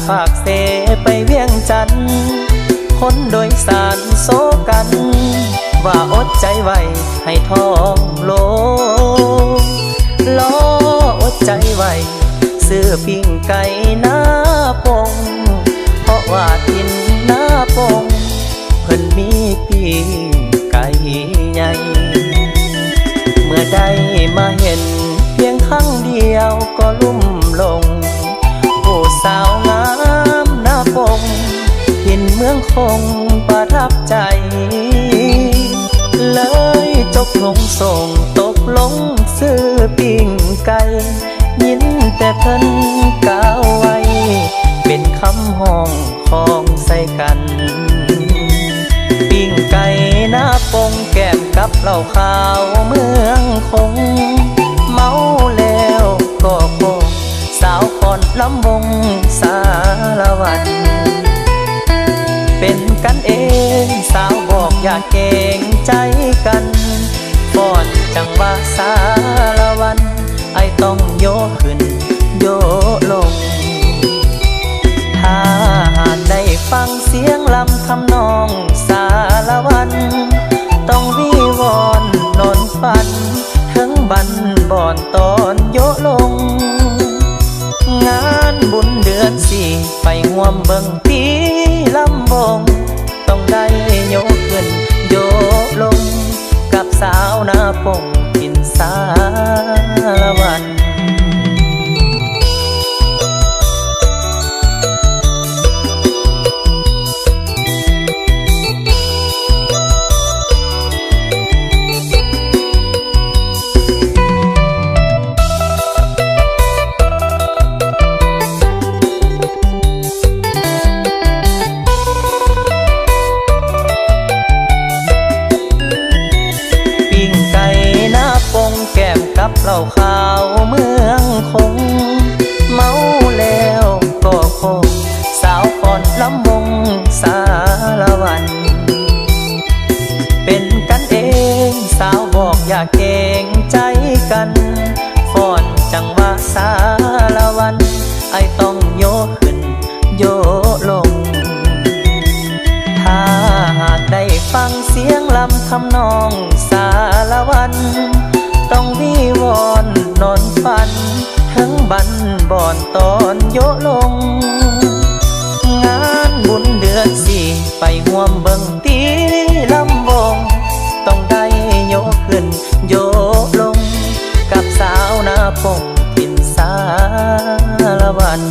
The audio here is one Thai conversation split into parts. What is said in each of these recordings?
ภาคเสไปเวียงจันทน์คนโดยสารโซกันว่าอดใจไว้ให้ท้องโลล้ออดใจไว้ซื้อปิ้งไก่หน้าปงเพราะว่าทินหน้าปงเพิ่นมีปิ้งไก่ใหญ่เมื่อได้มาเห็นเพียงครั้งเดียวก็ลุ่มลงผู้สาวงามหน้าปงทินเมืองคงประทับใจเลยจบลงส่งตกลงซื้อปิ้งไก่ยินแต่เพิ่นกล่าวไว้เป็นคำห้องของใส่กันปิ้งไก่หน้าปงแก้มกับเหล้าขาวเมืองคงเมาแล้วก็คงสาวคอนลำวงสารวัตรเป็นกันเองสาวบอกอย่าเกรงใจกันก่อนจังว่าสารวัตรไอต้องโยกขึ้นโยกลงถ้าหากได้ฟังเสียงลำทำนองสารวัตรต้องวิวอนนอนฝันถึงบันบ่อนตอนโยกลงงานบุญเดือนสี่ไปห่วมเบิ่งปีลำวงต้องได้โยกขึ้นโยกลงกับสาวหน้าปงกินสารวัตรแก้มกับเหล้าขาวเมืองคงเมาแล้วก็คงสาวก่อนลำวงสารวัตรเป็นกันเองสาวบอกอย่าเกรงใจกันฟ้อนจังว่าสารวัตรไอต้องโยกขึ้นโยกลงถ้าหากได้ฟังเสียงลำทำนองสารวัตรต้องวิวอนนอนฝันถึงบันบ่อนตอนโยลงงานบุญเดือนสี่ไปห่วมเบิ่งตีลำวงต้องได้โยขึ้นโยลงกับสาวหน้าปงกินสารวัตร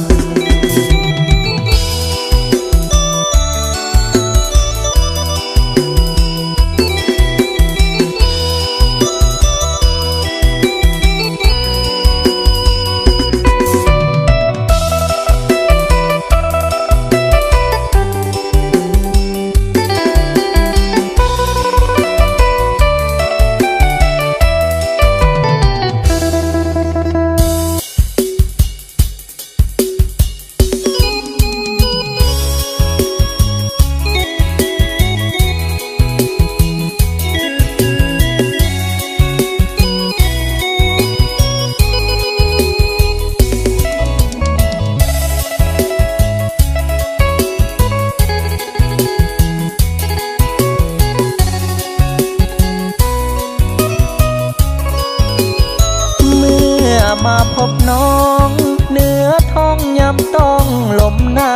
มาพบน้องเนื้อท้องยำต้องลมหนา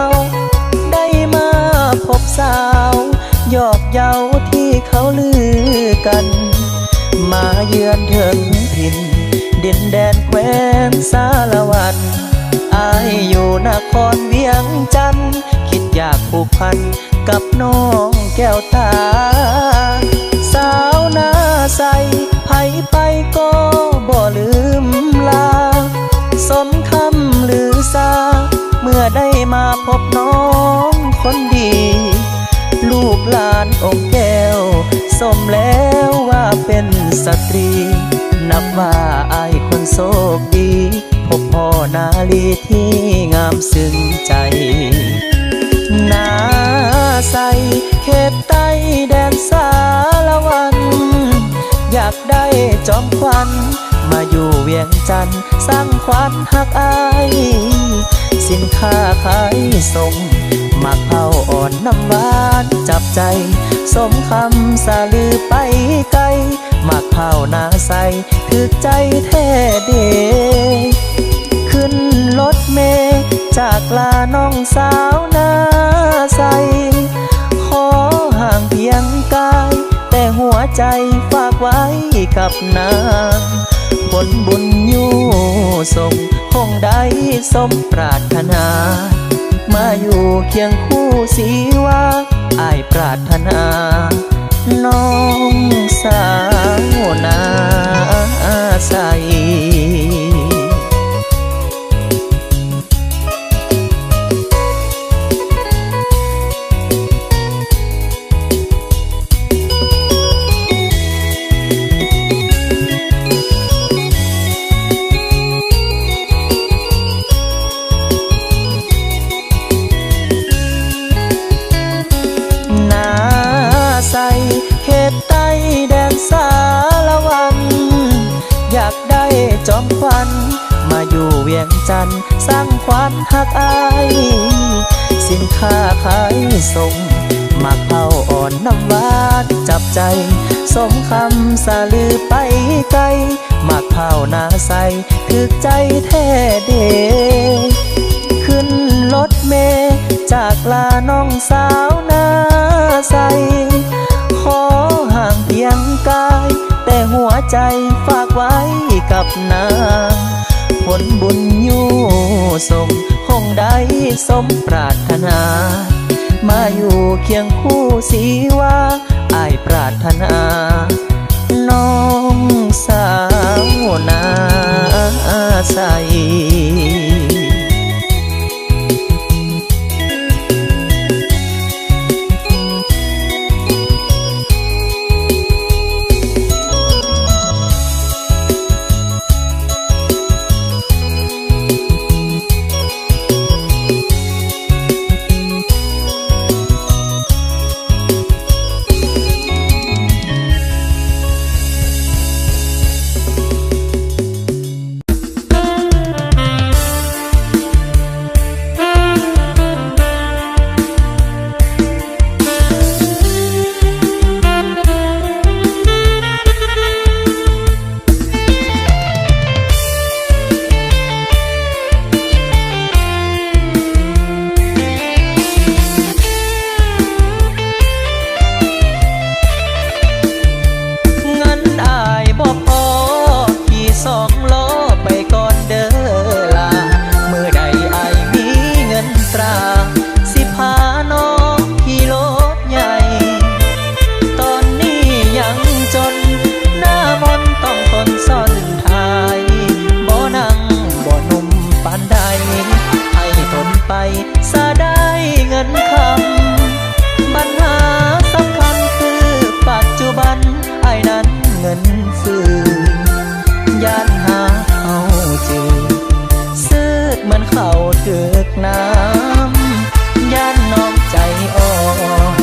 วได้มาพบสาวหยอกเย้าที่เขาลือกันมาเยือนถึงถิ่นดินแดนแคว้นสารวัตรอายอยู่นครเวียงจันทน์คิดอยากผูกพันกับน้องแก้วตาสาวหน้าใสไผไปก็บ่ลืมลาสมคำลือซาเมื่อได้มาพบน้องคนดีลูกหลานองค์แก้วสมแล้วว่าเป็นสตรีนับว่าอายคนโชคดีพบพ่อนาลีที่งามซึ้งใจนาใสเขตใต้แดนสารวัตรอยากได้จอมขวัญมาอยู่เวียงจันทน์สร้างขวัญหักอาย สินค้าขายส่งหมักเผาอ่อนน้ำหวานจับใจสมคำสาลือไปไกลหมักเผาหน้าใสถึกใจแท้เดขึ้นรถเมล์จากลาน้องสาวนาใสขอห่างเพียงกายแต่หัวใจฝากไว้กับนางผลบุญอยู่ส่งคงได้สมปรารถนามาอยู่เคียงคู่สีว่าอ้ายปรารถนาน้องสาวนาใสเขตใต้แดนสารวันอยากได้จอมควันมาอยู่เวียงจันทร์สร้างขวัญหักอายสินค้าขายส่งหมักเผาอ่อนน้ำหวานจับใจสมคำสาลือไปไกลหมักเผาหน้าใสถึกใจแท้เดขึ้นรถเมล์จากลาน้องสาวนาใสขอห่างเพียงกายแต่หัวใจฝากไว้กับนางผลบุญอยู่ส่งคงได้สมปรารถนามาอยู่เคียงคู่สีว่าอ้ายปรารถนาน้องสาวนาใสสะได้เงินคำปัญหาสำคัญคือปัจจุบันไอ้นั้นเงินฟื้นย่านหาเอาจืดซื้อเหมือนเขาถึกน้ำย่านน้องใจอ่อน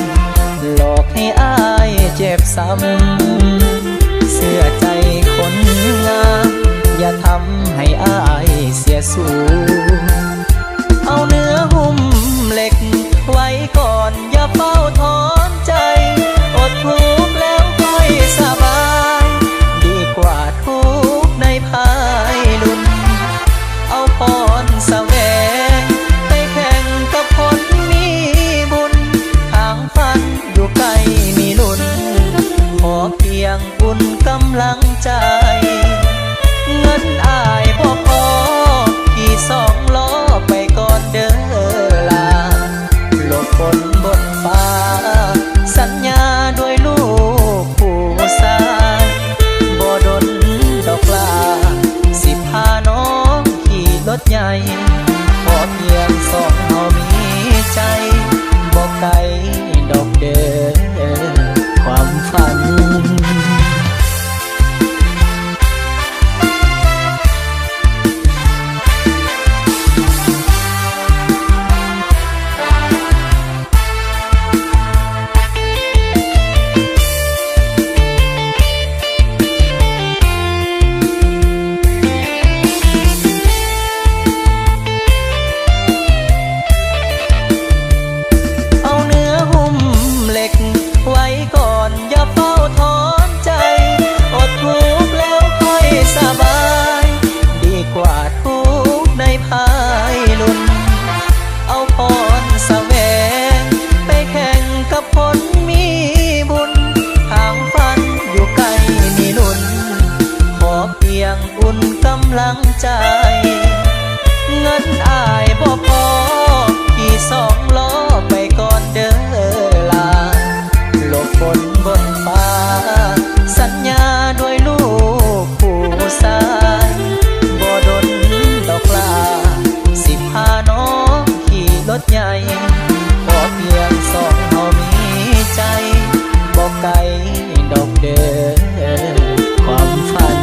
หลอกให้อ้ายเจ็บซ้ำเสื้อใจคนงามอย่าทำให้อ้ายเสียสูญเอาเนื้อหุ้มเหล็กไว้ก่อนอย่าเฝ้าถอนใจอดทุกข์แล้วค่อยสบายดีกว่าทุกข์ในภายลุนเอาพรแสวงไปแข่งกับคนมีบุญทางฝันอยู่ไกลมีลุ้นขอเพียงอุ่นกำลังใจเงินอ้ายบ่พอที่สอ ใจ เงินอายบ่พอขี่สองล้อไปก่อนเด้อลาหลบฝนบนฟ้าสัญญาด้วยลูกผู้ชายบ่ดนดอกลาสิพาน้องขี่รถใหญ่ขอเพียงสองเฮามีใจบ่ไกลดอกเด้อความฝัน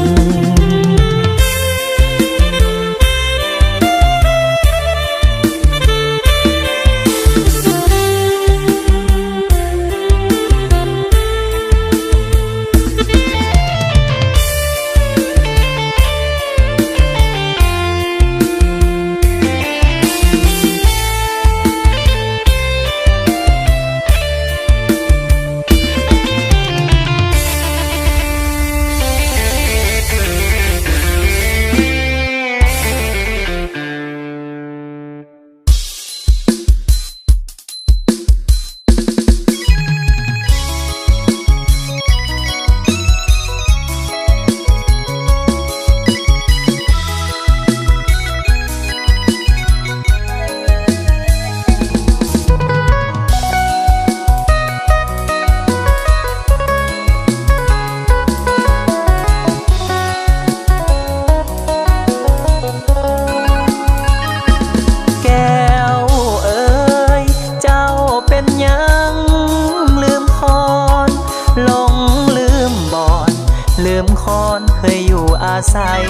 ลืมคอนเคยอยู่อาศัย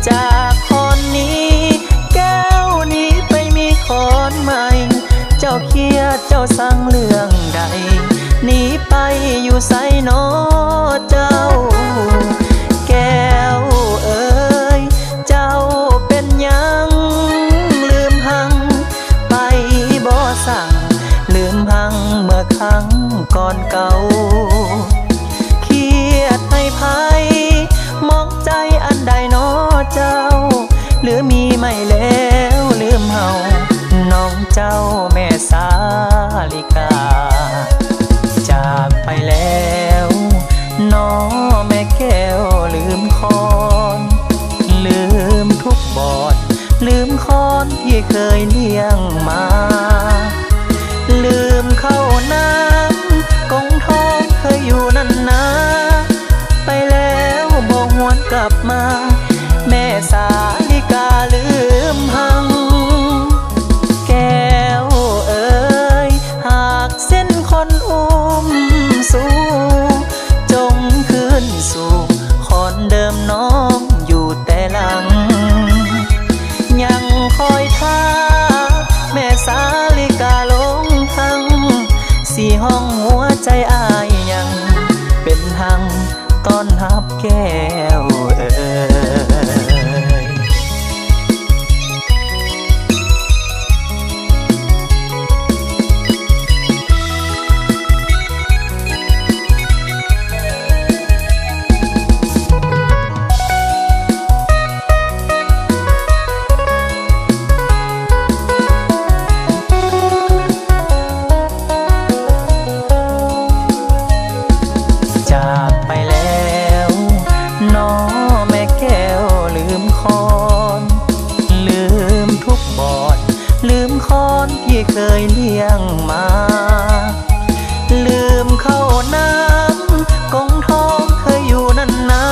จากคอนนี้แก้วนี้ไปมีคอนใหม่เจ้าเครียดเจ้าสั่งเรื่องใดหนีไปอยู่ไสน้อเจ้าแก้วเอ๋ยเจ้าเป็นยังลืมหังไปบ่สั่งลืมหังเมื่อครั้งก่อนเก่าให้ภัยมองใจอันใดน้อเจ้าหรือมีไม่แล้วลืมเฮาน้องเจ้าแม่สาลิกาจากไปแล้วน้อแม่แก้วลืมคอนลืมทุกบอดลืมคอนที่เคยเลี้ยงมาลืมเข้าน้ำกงทองเคยอยู่นั่นนะไปแล้วบ่หวนกลับมาแม่สาลิกาลืมหังแก้วเอ๋ยหากเส้นคนอุ้มสู่จงคืนสู่คอนเดิมน้องอยู่แต่หลังยังคอยท่าแม่สาลิกาลงทังสี่ห้องหัวใจอายยังเป็นหังต้อนรับแก้วเอ๋ยจากไปแล้วน้อแม่แก้วลืมคอนลืมทุกบอดลืมคอนที่เคยเลี้ยงมาลืมเข้าน้ำกงทองเคยอยู่นั่นนะ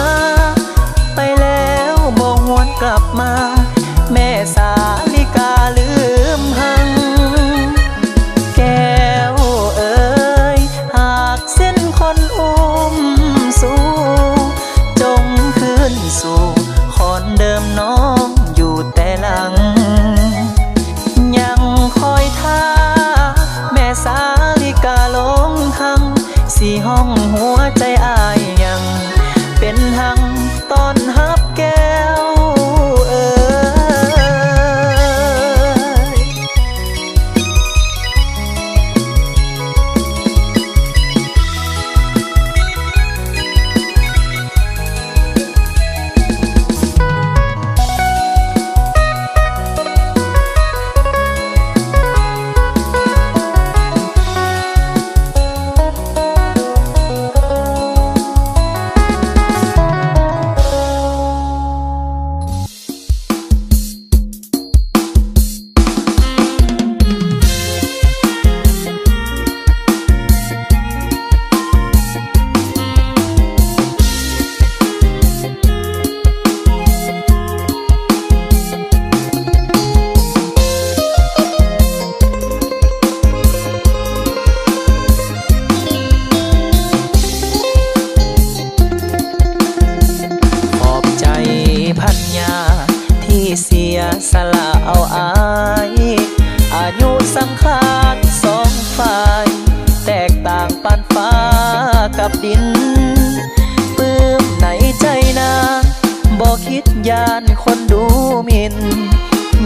ไปแล้วบ่หวนกลับมาแม่สาลิกาลืมหังแก้วเอ๋ยหากเส้นคนอุ้มสู่จงคืนสู่คอนเดิมน้องอยู่แต่หลังยังคอยท่าแม่สาลิกาลงทังสี่ห้องหัวใจอายยังเป็นหังต้อนรับแก้วเอ๋ย เสียสละเอาอายอายุสังขารสองฝ่ายแตกต่างปานฟ้ากับดินปลื้มในใจนางบ่คิดยานคนดูหมิน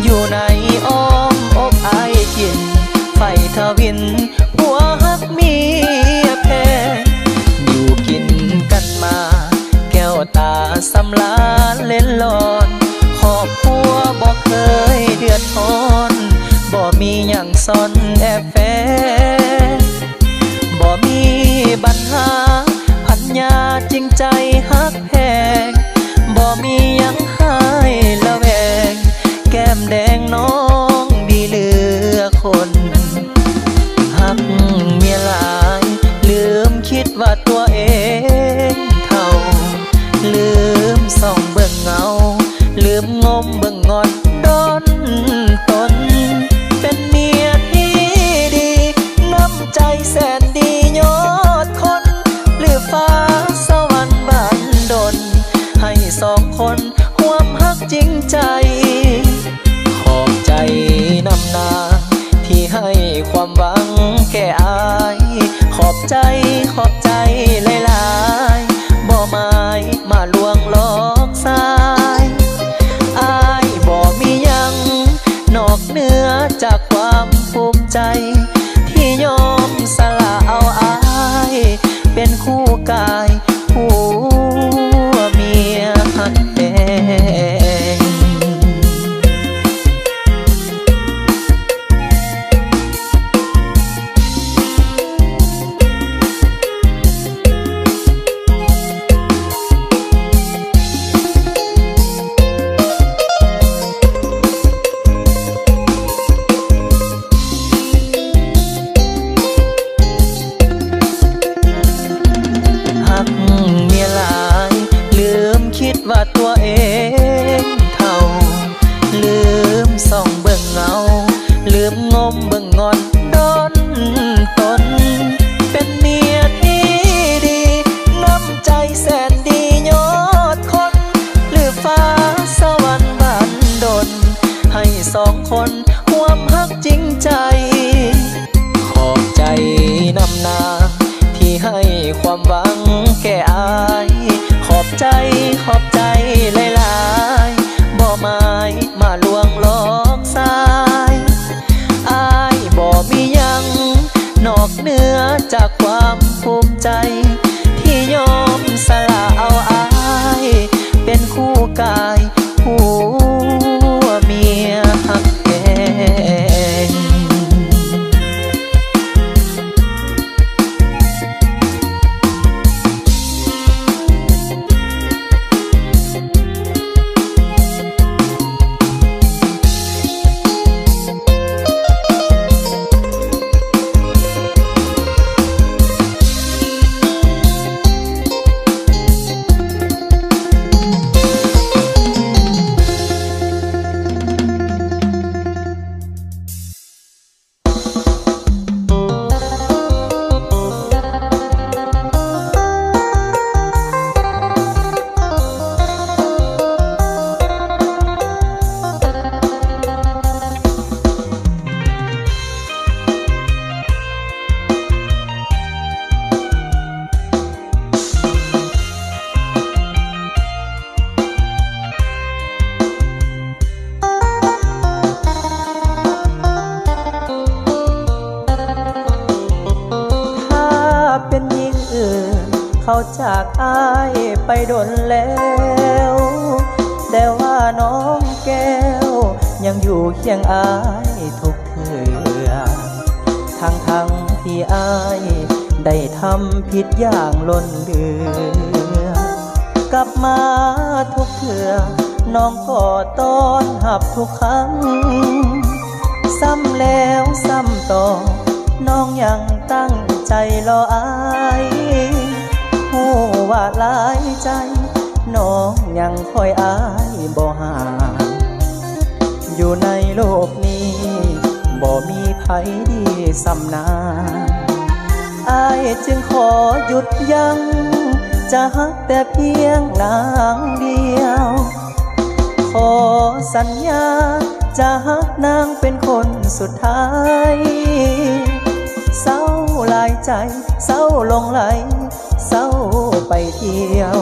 อยู่ในอ้อมอกอายกินไฟทวินหัวฮักเมียแพงอยู่กินกันมาแก้วตาสำลาเล่นลอนครอบครัวบ่เคยเดือดร้อนบ่มีหยังซ่อนแอบแฝงบ่มีปัญหาพัญญาจริงใจฮักแพงบ่มีหยังให้ละแวงแก้มแดงน้องดีเหลือคนฮักเมียหลายลืมคิดว่าตัวเองเท่าลืมส่องเบิ่งเงาลืมงมเบิ่งงอนดนตนเป็นเมียที่ดีน้ำใจแสนดียอดคนหรือฟ้าสวรรค์บันดลให้สองคนห่วมฮักจริงใจขอบใจนำนาที่ให้ความหวังแก่อายขอบใจหลายๆบ่หมายมาลวงหลอกสายอายบ่มียังนอกเหนือจากความภูมิใจที่ยอมสละเอาอายเป็นคู่กายผู้เมียหักแพงว่าตัวเองเท่าลืมส่องเบิ่งเงาลืมงมเบิ่งงอนดนตนเป็นเมียที่ดีน้ำใจแสนดียอดคนหรือฟ้าสวรรค์บันดลให้สองคนห่วมฮักจริงใจขอบใจนำนาที่ให้ความหวังแก่อายขอบใจหลายๆบ่หมายมาลวงหลอกสายอายบ่มียังนอกเหนือจากความภูมิใจที่ยอมสละเอาอายเป็นคู่กายผู้เมียหักแพงเขาจากอายไปดนแล้วแต่ว่าน้องแก้วยังอยู่เคียงอายทุกเทื่อทั้งที่อายได้ทำผิดอย่างล้นเลือกลับมาทุกเทื่อน้องก็ต้อนรับทุกครั้งซ้ำแล้วซ้ำต่อน้องยังตั้งใจรออายหูว่าหลายใจน้องยังคอยอายบ่ห่างอยู่ในโลกนี้บ่มีไผดีสำนาอายจึงขอหยุดยั้งจะฮักแต่เพียงนางเดียวขอ สัญญาจะฮักนางเป็นคนสุดท้ายเศร้าหลายใจเศร้าหลงไหลเศร้าไปเที่ยว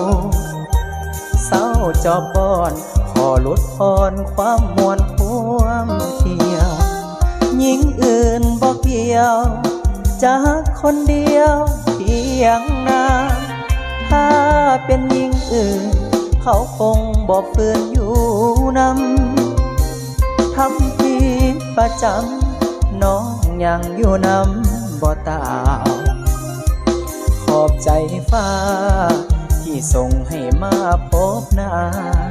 เศร้าจอบป้อนขอลดพรความมวลความเที่ยวหญิงอื่นบ่เกี่ยวจะฮักคนเดียวเพียงนางถ้าเป็นหญิงอื่นเขาคงบอกฝืนอยู่นำทำทีประจำน้องยังอยู่นำบ่ตาขอบใจฟ้าที่ส่งให้มาพบนาง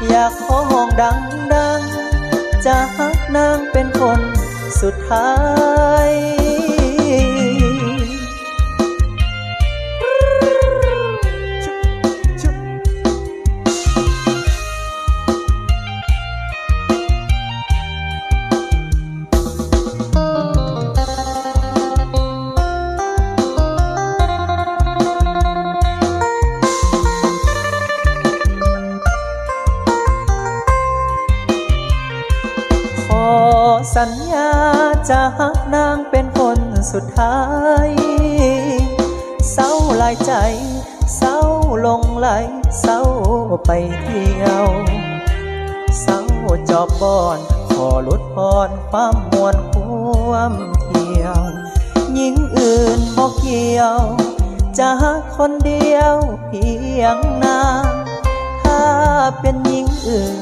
อยากขอห้องดังๆจะฮักนางเป็นคนสุดท้ายสัญญาจะฮักนางเป็นคนสุดท้ายเศร้าหลายใจเศร้าหลงไหลเศร้าไปเที่ยวเศร้าจอบบอนขอลดพรความมวลความเที่ยวหญิงอื่นบอกเกี่ยวจะฮักคนเดียวเพียงนางถ้าเป็นหญิงอื่น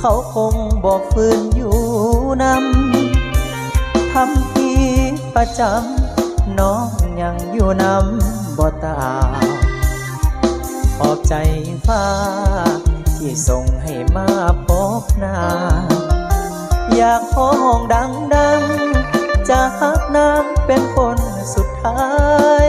เขาคงบอกฝืนอยู่นำทำทีประจำน้องยังอยู่นำบ่ตาขอบใจฟ้าที่ส่งให้มาพบนางอยากขอห้องดังๆจะฮักนางเป็นคนสุดท้าย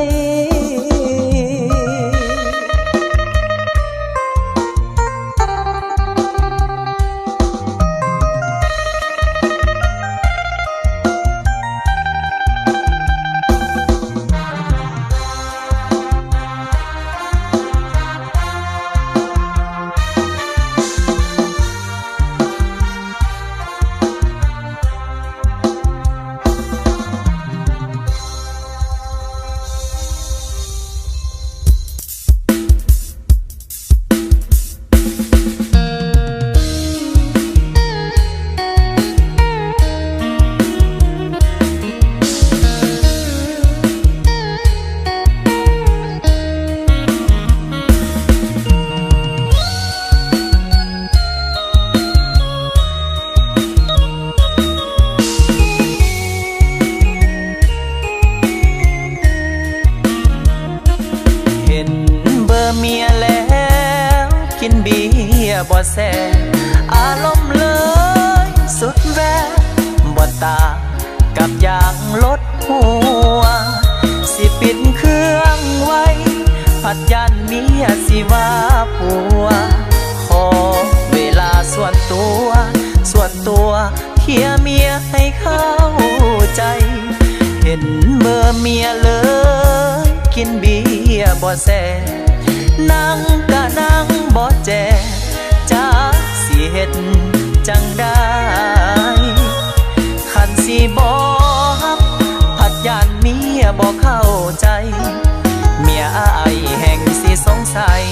เมียแล้วกินเบียร์บ่แซ่อารมณ์เลยสุดแวะบ่ตากับอย่างลดหัวสิปิดเครื่องไว้ผัดยันเมียสิว่าผัวขอเวลาส่วนตัวเคลียร์เมียให้เข้าใจเห็นเบอร์เมียเลยกินเบียร์บ่แซ่นั่งกะนั่งบ่แจจักสิเฮ็ดจังได้คันสิบ่ฮับผัดยานเมียบ่เข้าใจเมียอายแห่งสิสงสัย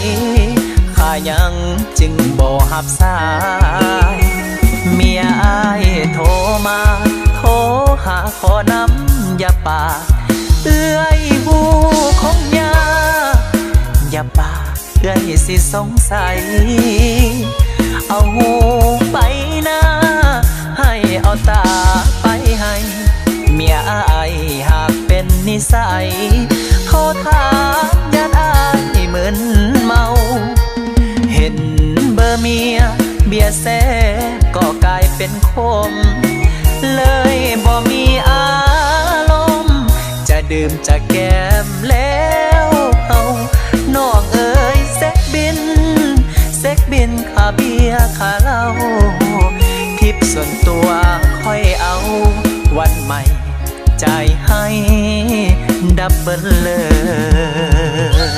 ข้ายังจึงบ่ฮับสายเมียอายโทรมาโทรหาขอน้ำอย่าปากเอื้อยหูคงยาอย่าปากเอื้อยสิสงสัยเอาหูไปนะให้เอาตาไปให้เมียอายหากเป็นนิสัยโทรถามญาติอายมึนเมาเห็นเบอร์เมียเบียร์แซ่ก็กลายเป็นคมเลยบ่มีอารมณ์จะดื่มจะแก้มแล้วเอาน้องเอ๋ยเซ็กบินค่าเบียร์ค่าเหล้าทิปส่วนตัวค่อยเอาวันใหม่จ่ายให้ดับเบิลเลย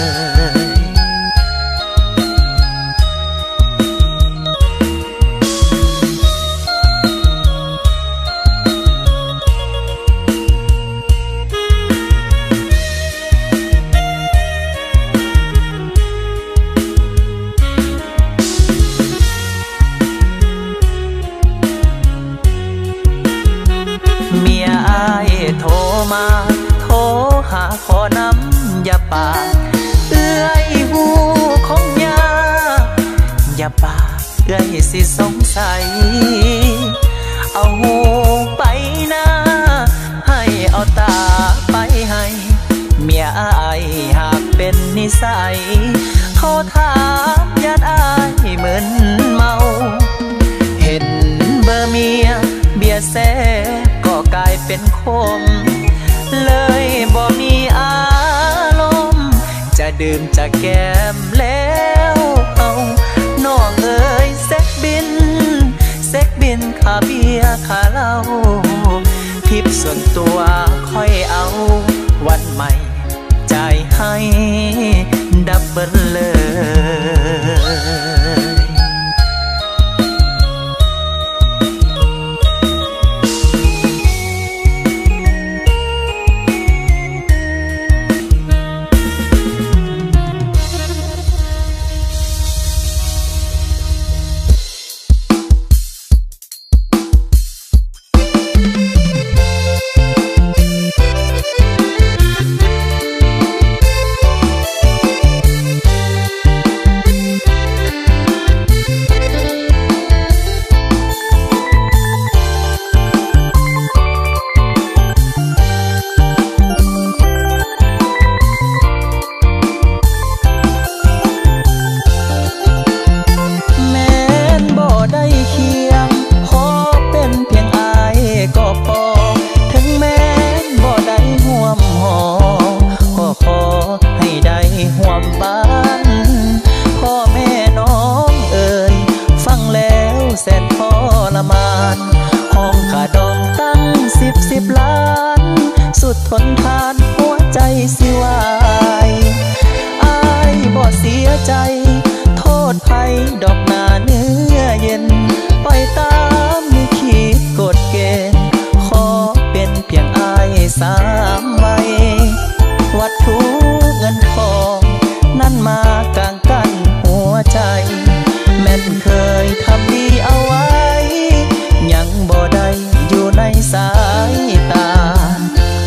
มาโทรหาขอน้ำอย่าปากเอื้อยหูของยาอย่าปากเอื้อยสิสงสัยเอาหูไปนะให้เอาตาไปให้เมียอายหากเป็นนิสัยโทรถามญาติอายเหมือนเมาเห็นเบอร์เมียเบียร์แซ่ก็กลายเป็นคมเลยบ่มีอารมณ์จะดื่มจะแก้มแล้วเอาน้องเอ๋ยเซ็กบินค่าเบียร์ค่าเหล้าทิปส่วนตัวค่อยเอาวันใหม่จ่ายให้ดับเบิลเลยห้องขาดองตั้ง10 ล้านสุดทนทานหัวใจสิวายอายบ่เสียใจโทษภัยดอกหน้าเนื้อเย็นปล่อยตามไม่คิดกฎเกณฑ์ขอเป็นเพียงอาย3 วัยวัตถุเงินทองนั่นมากลางกันหัวใจแม่นเคยทำดีเอาไว้ยังบ่ได้อยู่ในสายตา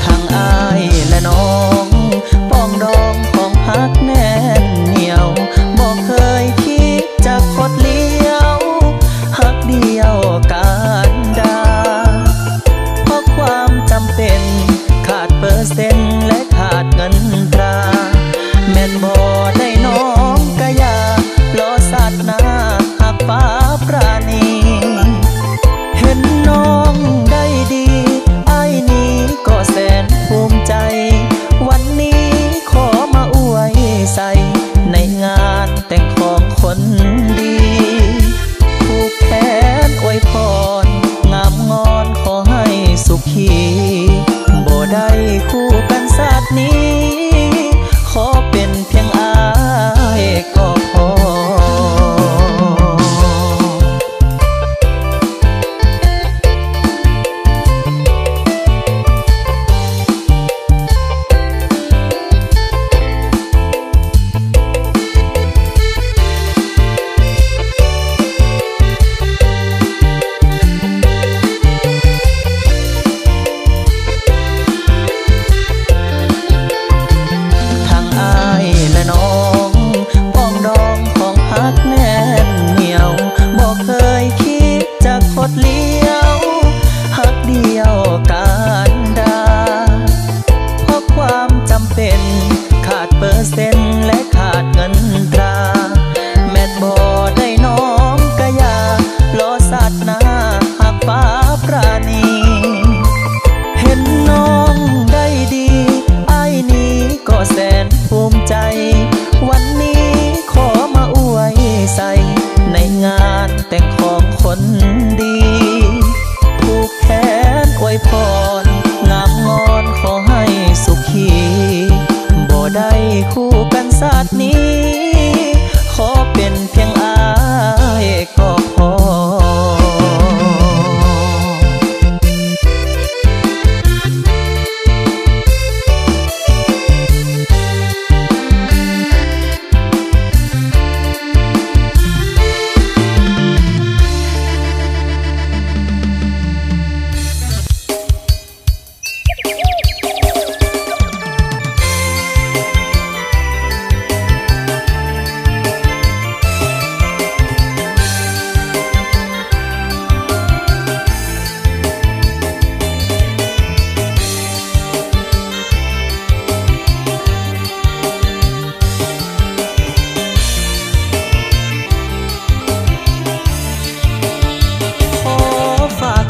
ทางอายและน้องปองดองของฮักแน่นเหนียวบ่เคยคิดจะกดเลี้ยวฮักเดียวกันดาเพราะความจำเป็นขาดเปอร์เซ็นต์และขาดเงินตราแม่นบ่ได้น้องกะยาล้อสัตว์หน้าหักฟ้า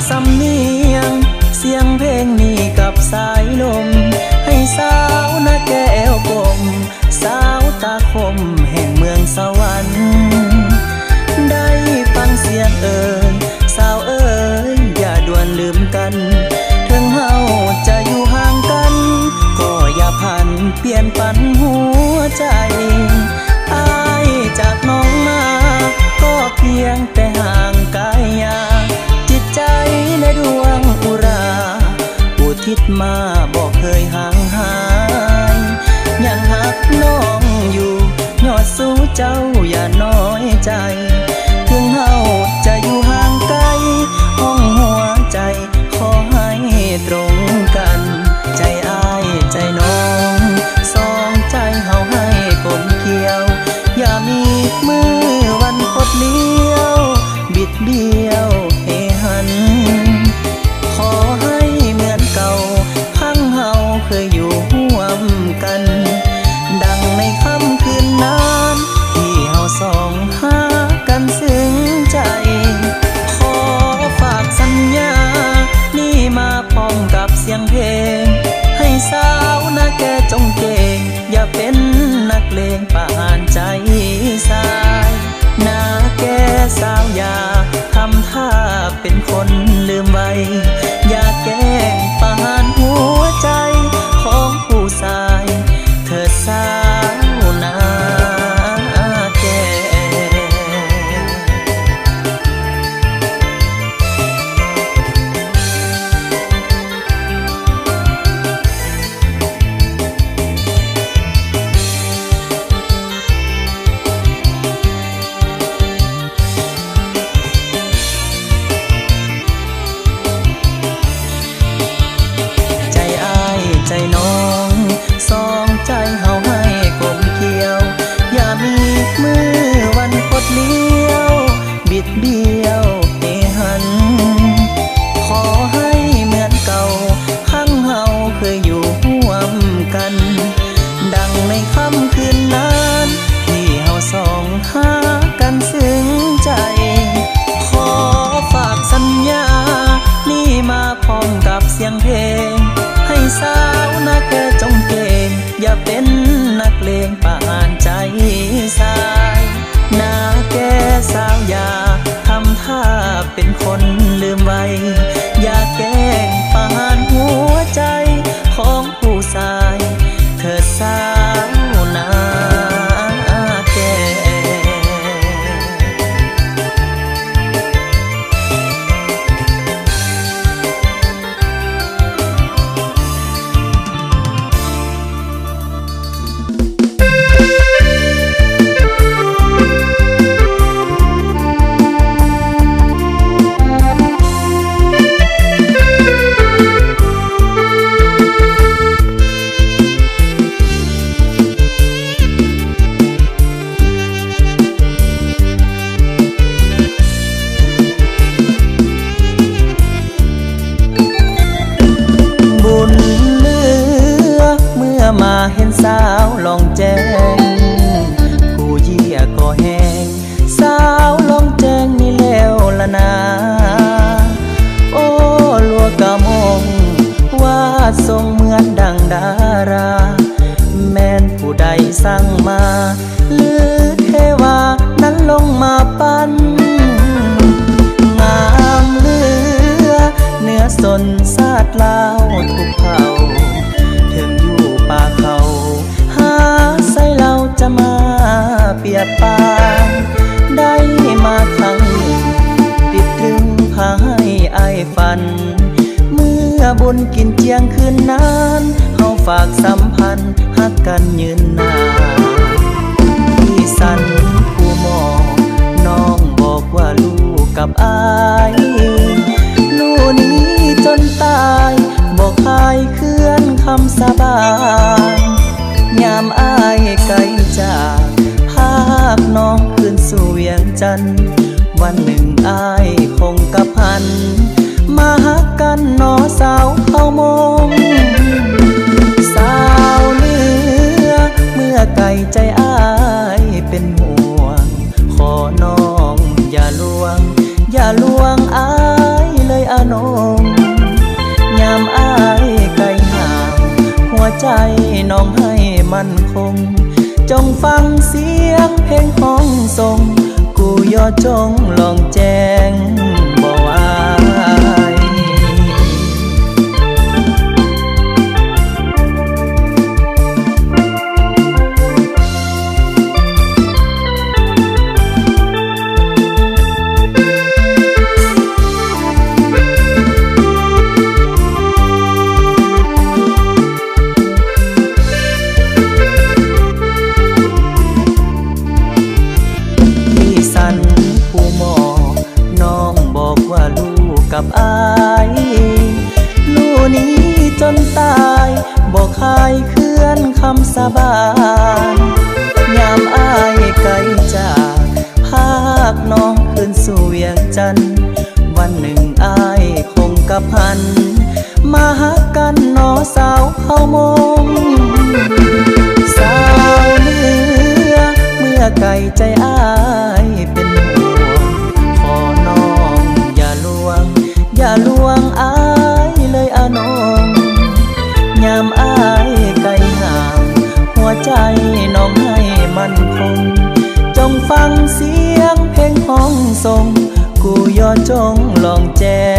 สำเนียงเสียงเพลงนี้กับสายลมให้สาวนาแก้วกลมสาวตาคมแห่งเมืองสวรรค์ได้ฟังเสียงเอ่ยสาวเอ่ยอย่าด่วนลืมกันถึงเฮาจะอยู่ห่างกันก็อย่าพันเปลี่ยนปันหัวใจอายจากน้องมาก็เพียงแต่ห่างกายยาจิตใจในดวงอุราอุทิศมาบอกเคยห่างหายยังหักน้องอยู่ยอดสู้เจ้าอย่าน้อยใจถึงเฮาจะอยู่ห่างไกลห้องหัวใจขอให้ตรงกันใจอ้ายใจน้องสองใจเฮาให้กลมเกลียวอย่ามีมือวันคดเลี้ยวบิดเบี้ยวเฮหันขอให้เหมือนเก่าพังเฮาเคยอยู่ร่วมกันดังในค่ำคืนนั้นที่เฮาสองหากันซึ้งใจขอฝากสัญญานี่มาพร้อมกับเสียงเพลงให้สาวนาแกจงเก่งอย่าเป็นนักเลงป่านใจสายนาแกสาวอย่าทำท่าเป็นคนลืมไว้อย่าแกล้งป่านหัวใจของผู้ชายเธอสาวนาแกใจน้องสองใจเฮาให้กลมเกลียวอย่ามีมือวันคดเลี้ยวบิดเบี้ยวเฮหันขอให้เหมือนเก่าพังเฮาเคยอยู่ร่วมกันดังในค่ำคืนนั้นที่เฮาสองหากันซึ้งใจขอฝากสัญญานี่มาพร้อมกับเสียงเพลงให้สาวนาแกจงเก่งอย่าเป็นนักเลงป่านใจสายนาแกสาวอย่าทำท่าเป็นคนลืมไว้อย่าแกล้งป่านหัวใจของผู้ชายเธอสาวนาแกมาเห็นสาวลองแจ้งผู้เยี่ยก็แห้งสาวลองแจ้งนี่แล้วละนาโอ้ลัวกะมงว่าทรงเหมือนดังดาราแม่นผู้ใดสั่งมาหรือเทวานั้นลงมาปั้นงามเหลือเนื้อสนซาดลาวทุกเผ่าป่าเขาหาใส่เราจะมาเปียบปานได้มาครั้งหนึ่งติดตรึงพาให้อายฝันเมื่อบุญกินเจียงคืนนั้นเฮาฝากสัมพันธ์ฮักกันยืนนานพี่สันผู้มองน้องบอกว่าลูกกับอายลูกนี้จนตายบอกอายเคลื่อนคำสาบานยามอายไกลจากภาคน้องคืนสู่เวียงจันทร์วันหนึ่งอายคงกะพันมาฮักกันนอสาวเข้ามงสาวเนื้อเมื่อไกลใจอายเป็นห่วงขอน้องอย่าลวงอายเลยอาน้อ ใจน้องให้มั่นคงจงฟังเสียงเพลงห้องส่งกูย่อจงลองแจ้งบ่ไหวกับอายลู่นี้จนตายบอกคายเคลื่อนคำสาบานยามอายไกลจากภาคน้องคืนสู่เวียงจันทร์วันหนึ่งอายคงกลับหันมาหักกันนอสาวเข้ามงสาวเมื่อไกลใจอายเป็นห่วงขอน้องอย่าลวงอายเลยอานงยามอายไกลห่างหัวใจน้องให้มันคงจงฟังเสียงเพลงห้องส่งกูย่อจงลองแจ้